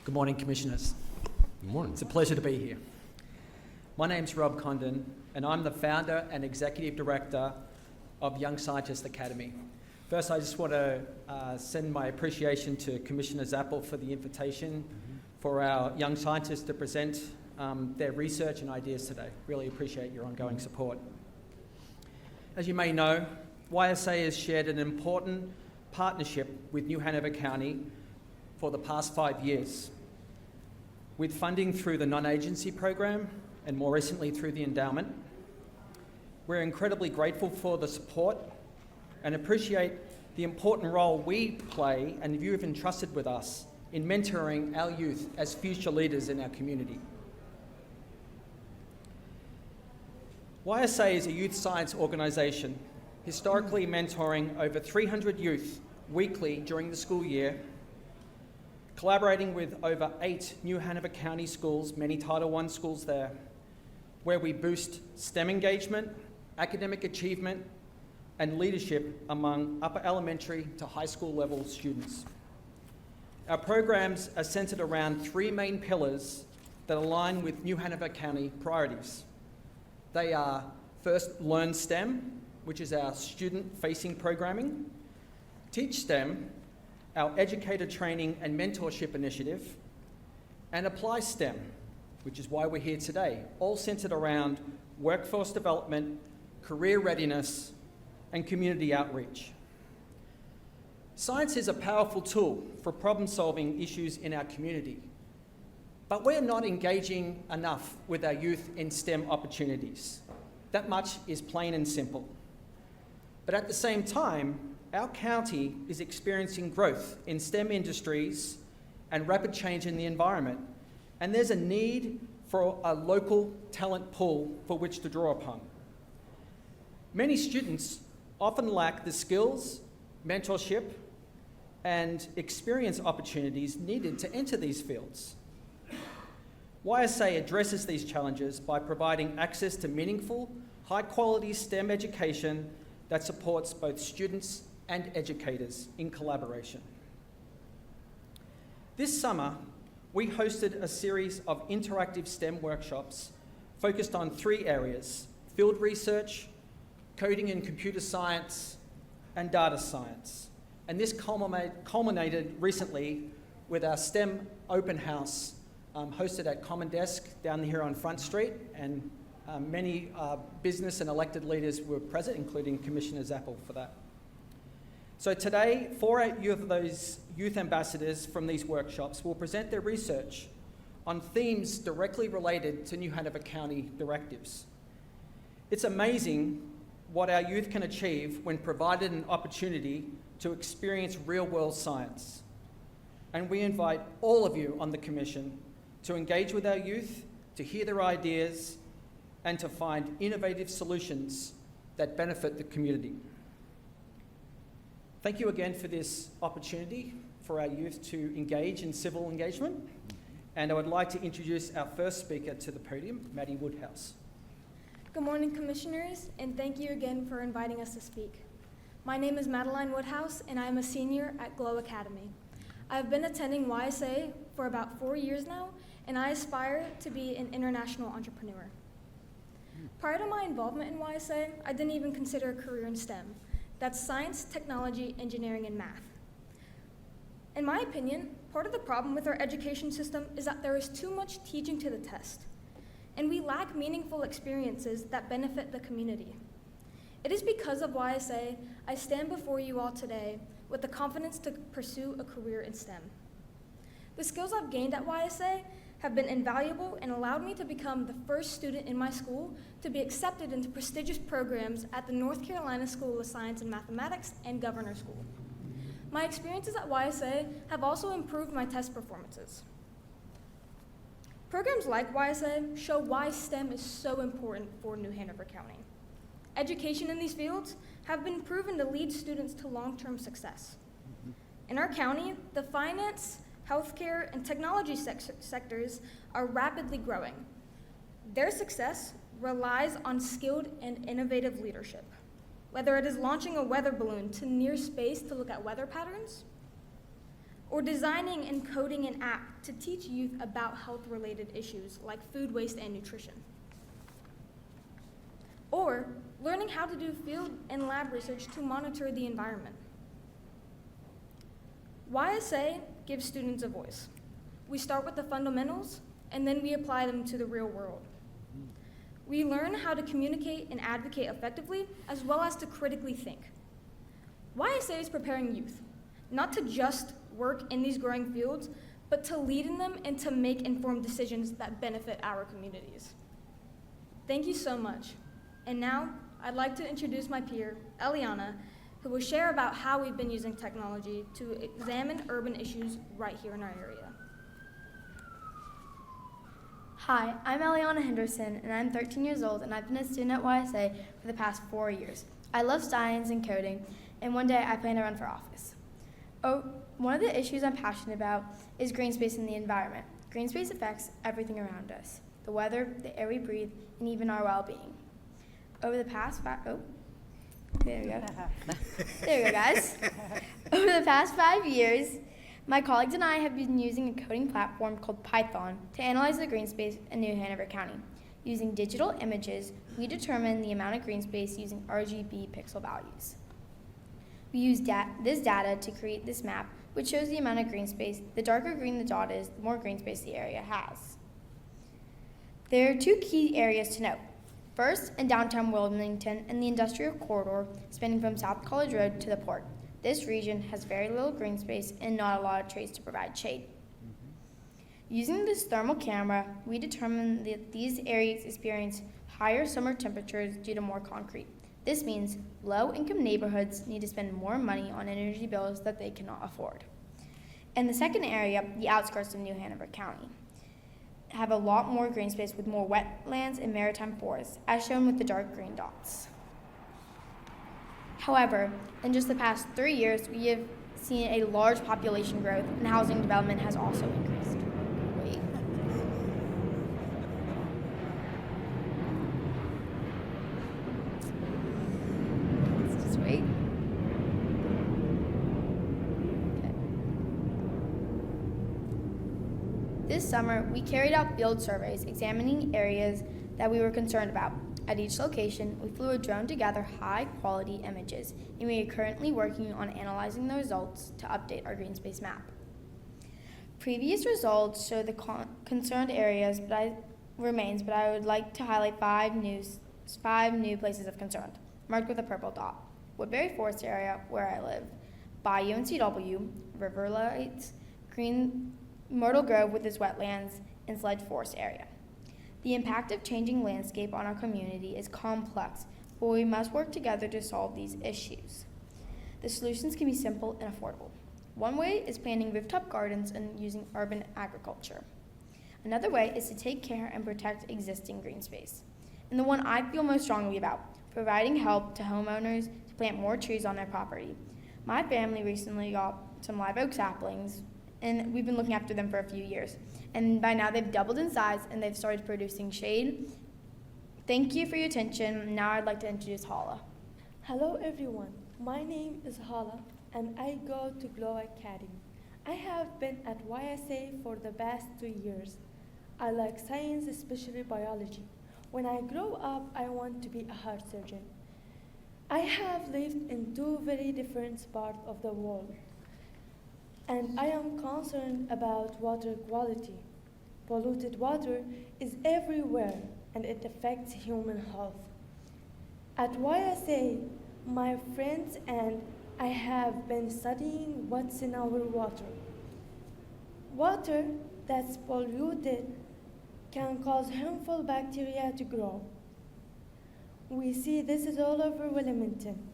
Good morning, Commissioners. Good morning. It's a pleasure to be here. My name's Rob Condon, and I'm the founder and executive director of Young Scientist Academy. First, I just want to send my appreciation to Commissioner Zappel for the invitation for our young scientists to present their research and ideas today. Really appreciate your ongoing support. As you may know, YSA has shared an important partnership with New Hanover County for the past 5 years, with funding through the non-agency program and more recently through the endowment. We're incredibly grateful for the support and appreciate the important role we play and you have entrusted with us in mentoring our youth as future leaders in our community. YSA is a youth science organisation, historically mentoring over 300 youth weekly during the school year, collaborating with over 8 New Hanover County schools, many Title I schools there, where we boost STEM engagement, academic achievement, and leadership among upper elementary to high school level students. Our programs are centred around 3 main pillars that align with New Hanover County priorities. They are first, Learn STEM, which is our student-facing programming, Teach STEM, our educator training and mentorship initiative, and Apply STEM, which is why we're here today, all centred around workforce development, career readiness, and community outreach. Science is a powerful tool for problem-solving issues in our community, but we're not engaging enough with our youth in STEM opportunities. That much is plain and simple. But at the same time, our county is experiencing growth in STEM industries and rapid change in the environment, and there's a need for a local talent pool for which to draw upon. Many students often lack the skills, mentorship, and experience opportunities needed to enter these fields. YSA addresses these challenges by providing access to meaningful, high-quality STEM education that supports both students and educators in collaboration. This summer, we hosted a series of interactive STEM workshops focused on 3 areas: field research, coding and computer science, and data science. And this culminated recently with our STEM open house hosted at Common Desk down here on Front Street, and many business and elected leaders were present, including Commissioner Zappel for that. So today, 4 of those youth ambassadors from these workshops will present their research on themes directly related to New Hanover County directives. It's amazing what our youth can achieve when provided an opportunity to experience real-world science. And we invite all of you on the Commission to engage with our youth, to hear their ideas, and to find innovative solutions that benefit the community. Thank you again for this opportunity for our youth to engage in civil engagement. And I would like to introduce our first speaker to the podium, Maddie Woodhouse. Good morning, Commissioners, and thank you again for inviting us to speak. My name is Madeline Woodhouse, and I am a senior at Glow Academy. I've been attending YSA for about 4 years now, and I aspire to be an international entrepreneur. Prior to my involvement in YSA, I didn't even consider a career in STEM. That's science, technology, engineering, and math. In my opinion, part of the problem with our education system is that there is too much teaching to the test, and we lack meaningful experiences that benefit the community. It is because of YSA I stand before you all today with the confidence to pursue a career in STEM. The skills I've gained at YSA have been invaluable and allowed me to become the first student in my school to be accepted into prestigious programs at the North Carolina School of Science and Mathematics and Governor School. My experiences at YSA have also improved my test performances. Programs like YSA show why STEM is so important for New Hanover County. Education in these fields have been proven to lead students to long-term success. In our county, the finance, healthcare, and technology sectors are rapidly growing. Their success relies on skilled and innovative leadership. Whether it is launching a weather balloon to near space to look at weather patterns, or designing and coding an app to teach youth about health-related issues like food waste and nutrition. Or learning how to do field and lab research to monitor the environment. YSA gives students a voice. We start with the fundamentals, and then we apply them to the real world. We learn how to communicate and advocate effectively, as well as to critically think. YSA is preparing youth, not to just work in these growing fields, but to lead in them and to make informed decisions that benefit our communities. Thank you so much. And now, I'd like to introduce my peer, Eliana, who will share about how we've been using technology to examine urban issues right here in our area. Hi, I'm Eliana Henderson, and I'm 13 years old, and I've been a student at YSA for the past 4 years. I love science and coding, and one day I plan to run for office. One of the issues I'm passionate about is green space in the environment. Green space affects everything around us, the weather, the air we breathe, and even our well-being. Over the past there we go. There we go, guys. Over the past 5 years, my colleagues and I have been using a coding platform called Python to analyze the green space in New Hanover County. Using digital images, we determine the amount of green space using RGB pixel values. We use this data to create this map, which shows the amount of green space. The darker green the dot is, the more green space the area has. There are 2 key areas to note. First, in downtown Wilmington and the industrial corridor spanning from South College Road to the port. This region has very little green space and not a lot of trees to provide shade. Using this thermal camera, we determined that these areas experience higher summer temperatures due to more concrete. This means low-income neighborhoods need to spend more money on energy bills that they cannot afford. And the second area, the outskirts of New Hanover County, have a lot more green space with more wetlands and maritime forests, as shown with the dark green dots. However, in just the past 3 years, we have seen a large population growth, and housing development has also increased. Wait. Let's just wait. Okay. This summer, we carried out field surveys examining areas that we were concerned about. At each location, we flew a drone to gather high-quality images, and we are currently working on analyzing the results to update our green space map. Previous results show the concerned areas but I would like to highlight 5 new places of concern, marked with a purple dot. Woodbury Forest area, where I live, Bayou and CW, River Lights, Green Myrtle Grove with its wetlands, and Sledge Forest area. The impact of changing landscape on our community is complex, but we must work together to solve these issues. The solutions can be simple and affordable. One way is planting rooftop gardens and using urban agriculture. Another way is to take care and protect existing green space. And the one I feel most strongly about, providing help to homeowners to plant more trees on their property. My family recently got some live oak saplings, and we've been looking after them for a few years. And by now they've doubled in size and they've started producing shade. Thank you for your attention. Now I'd like to introduce Hala. Hello everyone, my name is Hala and I go to Glow Academy. I have been at YSA for the past 2 years. I like science, especially biology. When I grow up, I want to be a heart surgeon. I have lived in 2 very different parts of the world, and I am concerned about water quality. Polluted water is everywhere and it affects human health. At YSA, my friends and I have been studying what's in our water. Water that's polluted can cause harmful bacteria to grow. We see this is all over Wilmington.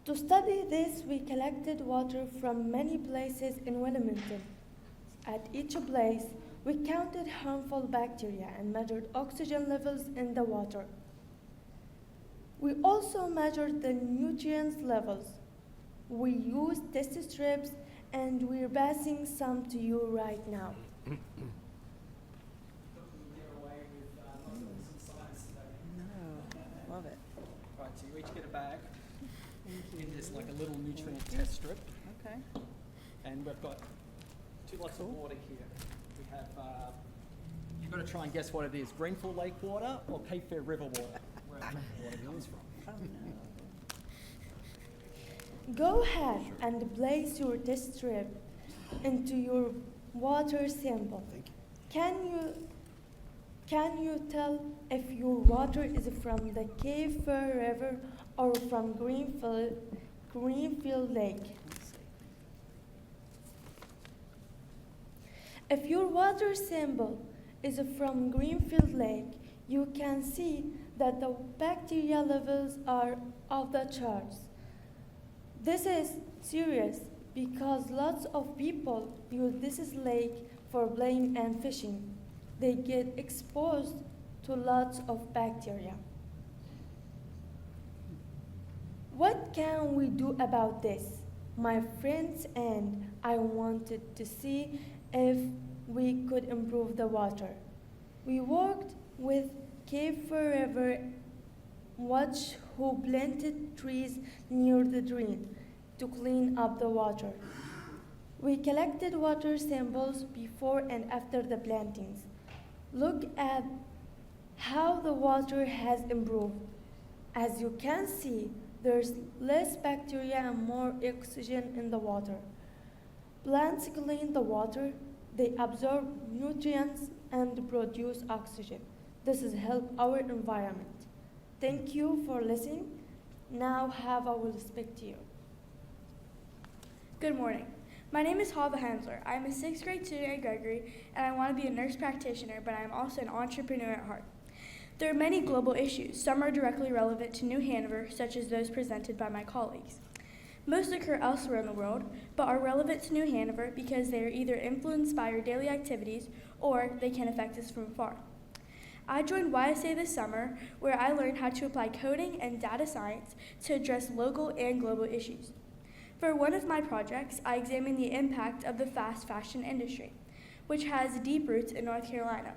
To study this, we collected water from many places in Wilmington. At each place, we counted harmful bacteria and measured oxygen levels in the water. We also measured the nutrients levels. We used test strips and we're passing some to you right now. No, love it. Right, so you each get a bag. And there's like a little nutrient test strip. Okay. And we've got two lots of water here. We have, you've got to try and guess what it is, Greenfield Lake water or Cape Fear River water? Where water comes from. Go ahead and place your test strip into your water sample. Can you tell if your water is from the Cape Fear River or from Greenfield Lake? If your water sample is from Greenfield Lake, you can see that the bacteria levels are off the charts. This is serious because lots of people use this lake for playing and fishing. They get exposed to lots of bacteria. What can we do about this? My friends and I wanted to see if we could improve the water. We worked with Cape Fear River Watch, who planted trees near the drain to clean up the water. We collected water samples before and after the plantings. Look at how the water has improved. As you can see, there's less bacteria and more oxygen in the water. Plants clean the water, they absorb nutrients and produce oxygen. This has helped our environment. Thank you for listening. Now I will speak to you. Good morning. My name is Hava Hansler. I'm a 6th grade student at Gregory, and I want to be a nurse practitioner, but I'm also an entrepreneur at heart. There are many global issues. Some are directly relevant to New Hanover, such as those presented by my colleagues. Most occur elsewhere in the world, but are relevant to New Hanover because they are either influenced by our daily activities or they can affect us from afar. I joined YSA this summer, where I learned how to apply coding and data science to address local and global issues. For one of my projects, I examined the impact of the fast fashion industry, which has deep roots in North Carolina.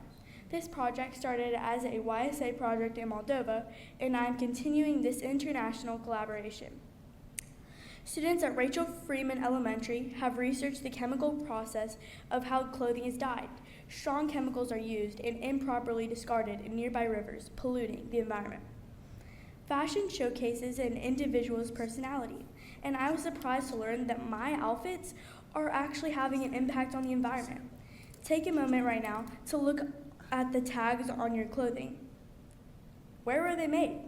This project started as a YSA project in Moldova, and I am continuing this international collaboration. Students at Rachel Freeman Elementary have researched the chemical process of how clothing is dyed. Strong chemicals are used and improperly discarded in nearby rivers, polluting the environment. Fashion showcases an individual's personality, and I was surprised to learn that my outfits are actually having an impact on the environment. Take a moment right now to look at the tags on your clothing. Where were they made?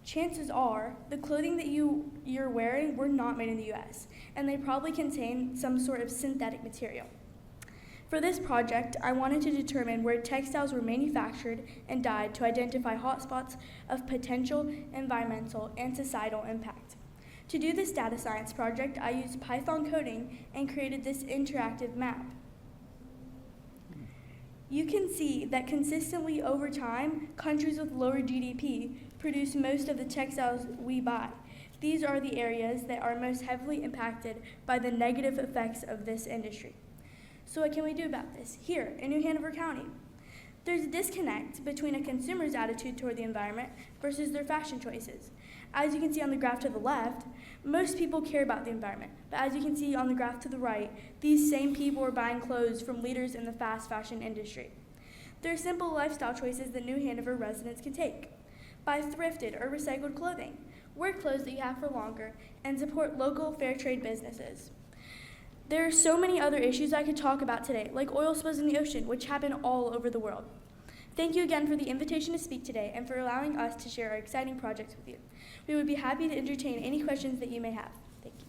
Chances are the clothing that you're wearing were not made in the US, and they probably contain some sort of synthetic material. For this project, I wanted to determine where textiles were manufactured and dyed to identify hotspots of potential environmental and societal impact. To do this data science project, I used Python coding and created this interactive map. You can see that consistently over time, countries with lower GDP produce most of the textiles we buy. These are the areas that are most heavily impacted by the negative effects of this industry. So what can we do about this? Here in New Hanover County, there's a disconnect between a consumer's attitude toward the environment versus their fashion choices. As you can see on the graph to the left, most people care about the environment, but as you can see on the graph to the right, these same people are buying clothes from leaders in the fast fashion industry. There are simple lifestyle choices that New Hanover residents can take. Buy thrifted or recycled clothing, wear clothes that you have for longer, and support local fair trade businesses. There are so many other issues I could talk about today, like oil spills in the ocean, which happen all over the world. Thank you again for the invitation to speak today and for allowing us to share our exciting projects with you. We would be happy to entertain any questions that you may have. Thank you.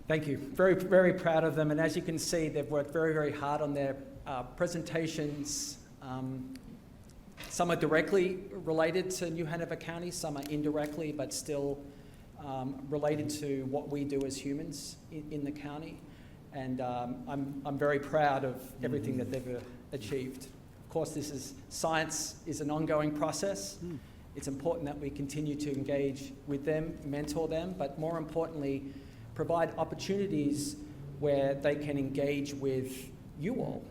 Thank you. Very, very proud of them. And as you can see, they've worked very, very hard on their presentations. Some are directly related to New Hanover County, some are indirectly, but still related to what we do as humans in the county. And I'm very proud of everything that they've achieved. Of course, science is an ongoing process. It's important that we continue to engage with them, mentor them, but more importantly, provide opportunities where they can engage with you all,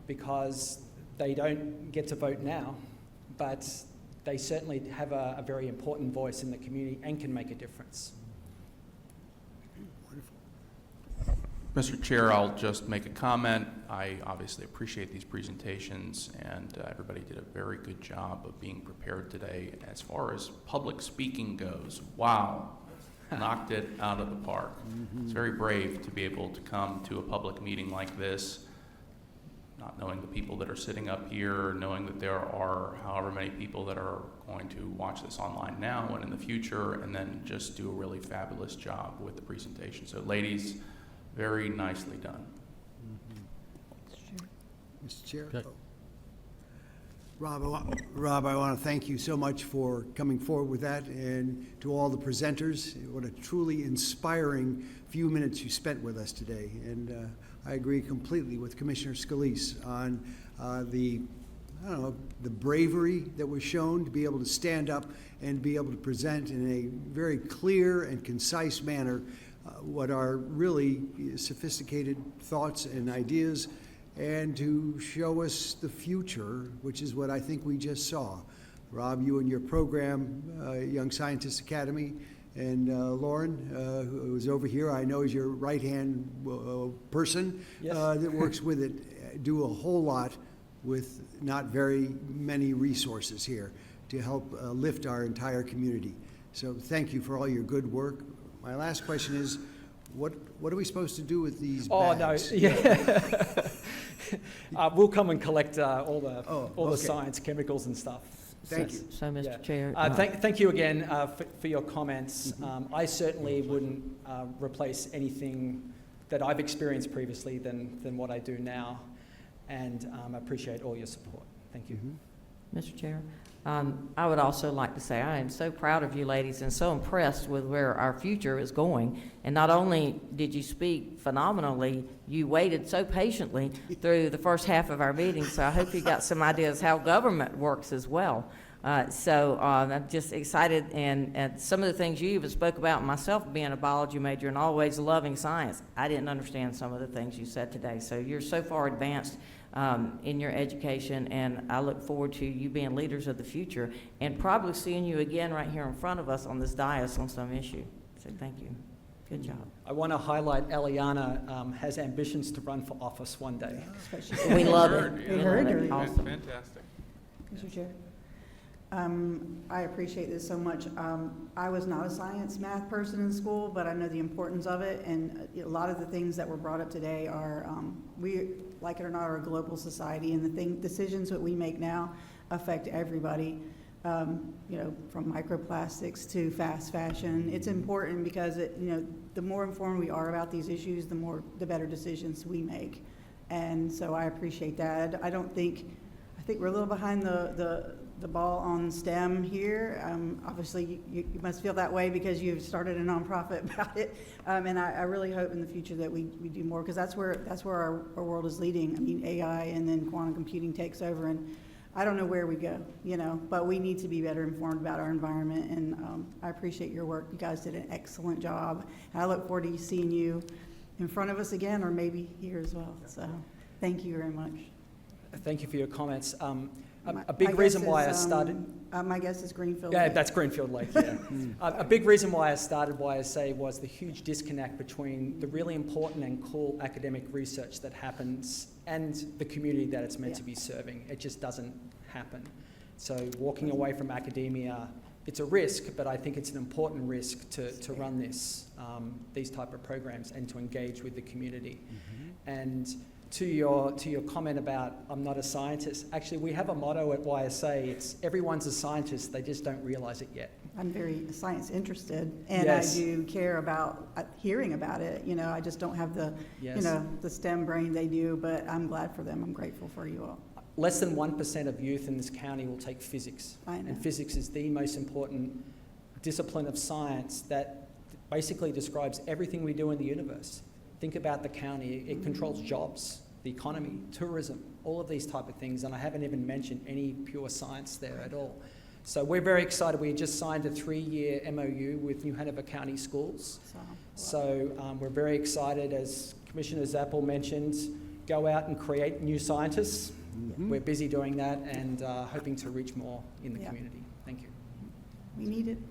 because they don't get to vote now, but they certainly have a very important voice in the community and can make a difference. Mr. Chair, I'll just make a comment. I obviously appreciate these presentations, and everybody did a very good job of being prepared today. As far as public speaking goes, wow, knocked it out of the park. It's very brave to be able to come to a public meeting like this, not knowing the people that are sitting up here, knowing that there are however many people that are going to watch this online now and in the future, and then just do a really fabulous job with the presentation. So ladies, very nicely done. Mr. Chair? Okay. Oh. Rob, I want to thank you so much for coming forward with that, and to all the presenters. What a truly inspiring few minutes you spent with us today. And I agree completely with Commissioner Scalise on the bravery that was shown to be able to stand up and be able to present in a very clear and concise manner what are really sophisticated thoughts and ideas, and to show us the future, which is what I think we just saw. Rob, you and your program, Young Scientists Academy, and Lauren, who is over here, I know is your right-hand person. Yes. That works with it, do a whole lot with not very many resources here to help lift our entire community. So thank you for all your good work. My last question is, what are we supposed to do with these bags? Oh, no, yeah. We'll come and collect all the okay. science, chemicals and stuff. Thank you. So, Mr. Yeah. Chair. Thank you again for your comments. I certainly wouldn't replace anything that I've experienced previously than what I do now, and I appreciate all your support. Thank you. Mr. Chair, I would also like to say I am so proud of you ladies and so impressed with where our future is going. And not only did you speak phenomenally, you waited so patiently through the first half of our meeting, so I hope you got some ideas how government works as well. I'm just excited, and some of the things you even spoke about, myself being a biology major and always loving science, I didn't understand some of the things you said today. So you're so far advanced in your education, and I look forward to you being leaders of the future and probably seeing you again right here in front of us on this dais on some issue. So thank you. Good job. I want to highlight Eliana has ambitions to run for office one day. We love it. We heard her. Awesome. Fantastic. Mr. Chair. I appreciate this so much. I was not a science math person in school, but I know the importance of it, and a lot of the things that were brought up today are, we, like it or not, are a global society, and the decisions that we make now affect everybody, from microplastics to fast fashion. It's important because the more informed we are about these issues, the better decisions we make. And so I appreciate that. I think we're a little behind the ball on STEM here. Obviously, you must feel that way because you've started a nonprofit about it. And I really hope in the future that we do more, because that's where our world is leading. I mean, AI and then quantum computing takes over, and I don't know where we go, but we need to be better informed about our environment. And I appreciate your work. You guys did an excellent job. And I look forward to seeing you in front of us again, or maybe here as well. So thank you very much. Thank you for your comments. A big reason why I started... my guess is Greenfield. Yeah, that's Greenfield Lake, yeah. A big reason why I started YSA was the huge disconnect between the really important and cool academic research that happens and the community that it's meant to be serving. It just doesn't happen. So walking away from academia, it's a risk, but I think it's an important risk to run these type of programs and to engage with the community. And to your comment about I'm not a scientist, actually we have a motto at YSA, it's everyone's a scientist, they just don't realize it yet. I'm very science interested, and Yes. I do care about hearing about it. I just don't have the, Yes. The STEM brain they do, but I'm glad for them. I'm grateful for you all. Less than 1% of youth in this county will take physics. I know. And physics is the most important discipline of science that basically describes everything we do in the universe. Think about the county. It controls jobs, the economy, tourism, all of these type of things. And I haven't even mentioned any pure science there at all. So we're very excited. We just signed a 3-year MOU with New Hanover County Schools. So we're very excited, as Commissioner Zappel mentioned, go out and create new scientists. We're busy doing that and hoping to reach more in the community. Thank you. We need it.